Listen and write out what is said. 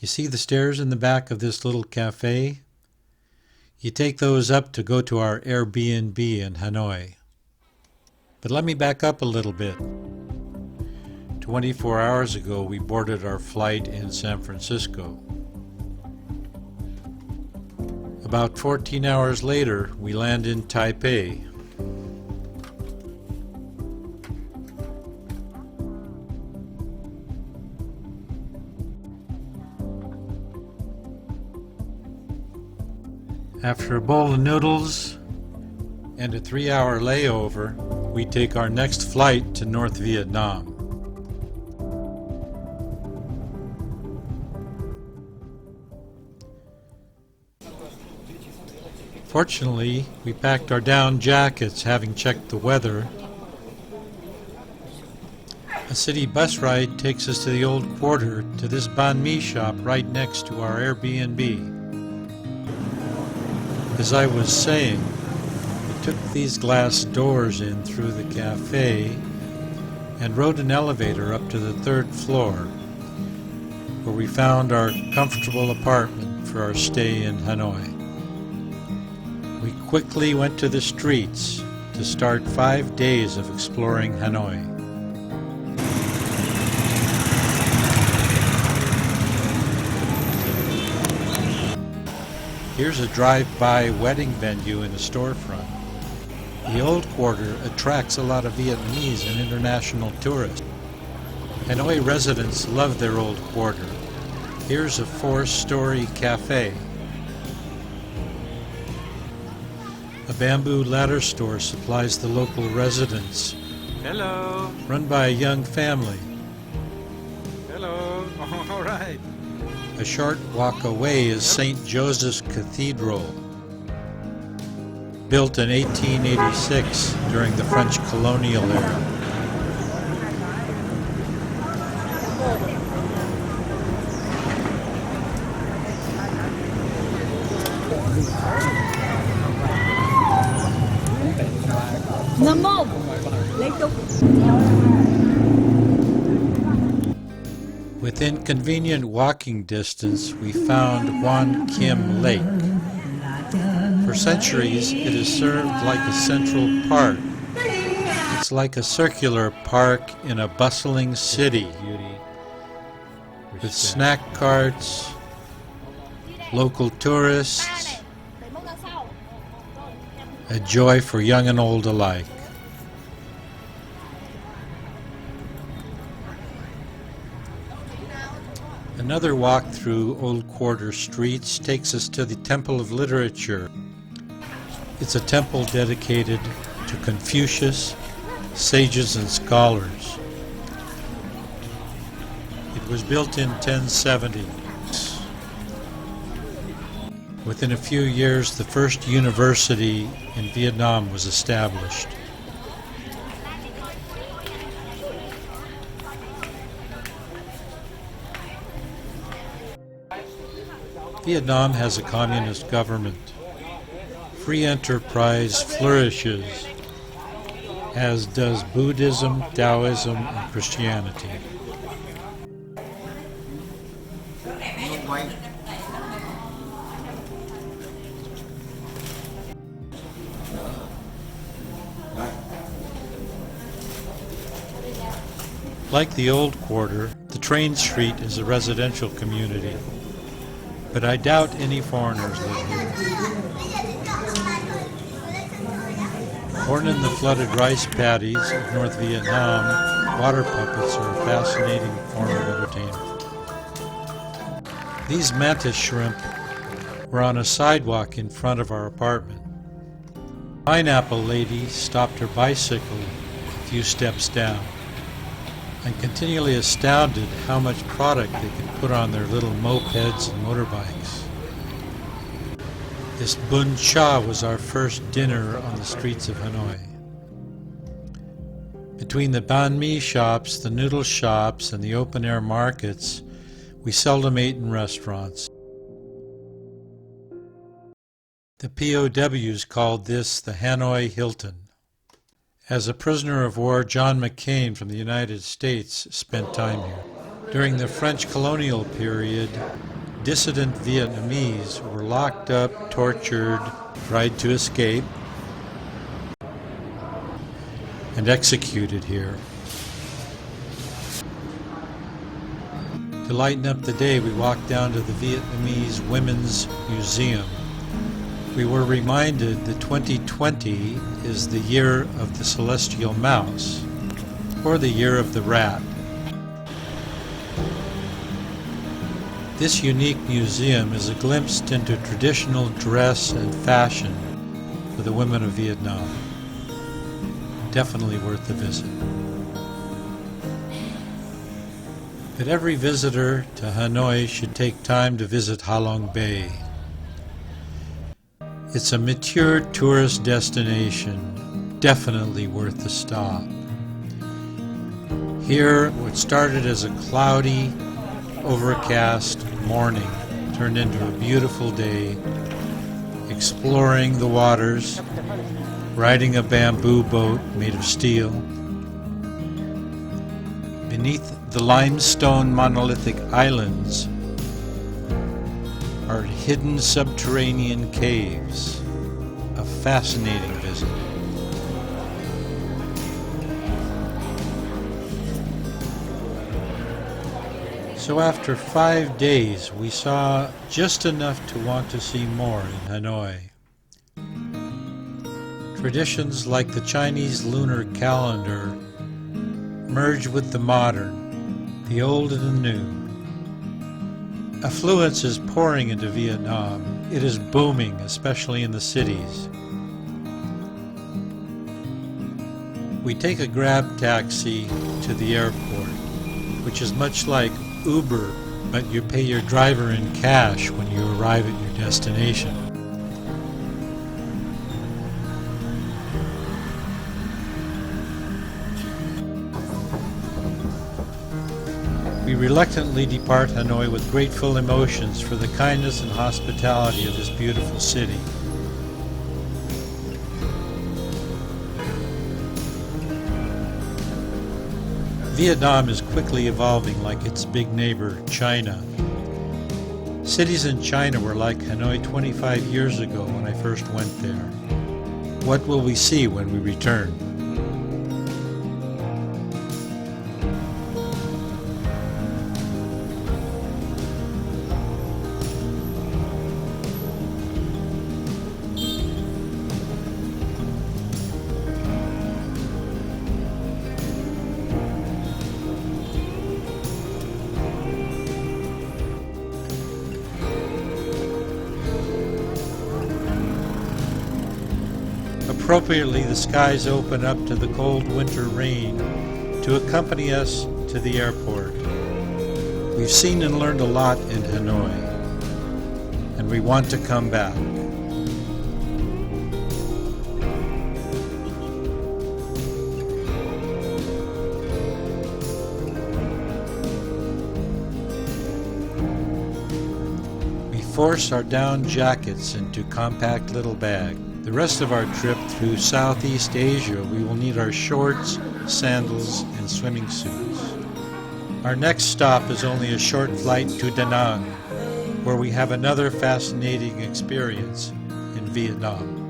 You see the stairs in the back of this little cafe? You take those up to go to our Airbnb in Hanoi. But let me back up a little bit. 24 hours ago, we boarded our flight in San Francisco. About 14 hours later, we land in Taipei. After a bowl of noodles and a 3-hour layover, we take our next flight to North Vietnam. Fortunately, we packed our down jackets, having checked the weather. A city bus ride takes us to the old quarter to this banh mi shop right next to our Airbnb. As I was saying, we took these glass doors in through the cafe and rode an elevator up to the 3rd floor, where we found our comfortable apartment for our stay in Hanoi. We quickly went to the streets to start 5 days of exploring Hanoi. Here's a drive-by wedding venue in a storefront. The old quarter attracts a lot of Vietnamese and international tourists. Hanoi residents love their old quarter. Here's a 4-story cafe. A bamboo ladder store supplies the local residents. Hello. Run by a young family. Hello. All right. A short walk away is St. Joseph's Cathedral, built in 1886 during the French colonial era. Within convenient walking distance, we found Kiem Lake. For centuries, it has served like a central park. It's like a circular park in a bustling city, with snack carts, local tourists, a joy for young and old alike. Another walk through Old Quarter streets takes us to the Temple of Literature. It's a temple dedicated to Confucius, sages and scholars. It was built in 1070. Within a few years, the first university in Vietnam was established. Vietnam has a communist government. Free enterprise flourishes, as does Buddhism, Taoism, and Christianity. Like the old quarter, the train street is a residential community, but I doubt any foreigners live here. Born in the flooded rice paddies of North Vietnam, water puppets are a fascinating form of entertainment. These mantis shrimp were on a sidewalk in front of our apartment. Pineapple lady stopped her bicycle a few steps down. I'm continually astounded how much product they can put on their little mopeds and motorbikes. This bun cha was our first dinner on the streets of Hanoi. Between the banh mi shops, the noodle shops, and the open-air markets, we seldom ate in restaurants. The POWs called this the Hanoi Hilton. As a prisoner of war, John McCain from the United States spent time here. During the French colonial period, dissident Vietnamese were locked up, tortured, tried to escape, and executed here. To lighten up the day, we walked down to the Vietnamese Women's Museum. We were reminded that 2020 is the year of the celestial mouse, or the year of the rat. This unique museum is a glimpse into traditional dress and fashion for the women of Vietnam. Definitely worth the visit. But every visitor to Hanoi should take time to visit Ha Long Bay. It's a mature tourist destination, definitely worth the stop. Here, what started as a cloudy, overcast morning turned into a beautiful day, exploring the waters, riding a bamboo boat made of steel. Beneath the limestone monolithic islands are hidden subterranean caves, a fascinating visit. So after 5 days, we saw just enough to want to see more in Hanoi. Traditions like the Chinese lunar calendar merge with the modern, the old and the new. Affluence is pouring into Vietnam. It is booming, especially in the cities. We take a grab taxi to the airport, which is much like Uber, but you pay your driver in cash when you arrive at your destination. We reluctantly depart Hanoi with grateful emotions for the kindness and hospitality of this beautiful city. Vietnam is quickly evolving like its big neighbor, China. Cities in China were like Hanoi 25 years ago when I first went there. What will we see when we return? Appropriately, the skies open up to the cold winter rain to accompany us to the airport. We've seen and learned a lot in Hanoi, and we want to come back. We force our down jackets into compact little bags. The rest of our trip through Southeast Asia, we will need our shorts, sandals, and swimming suits. Our next stop is only a short flight to Da Nang, where we have another fascinating experience in Vietnam.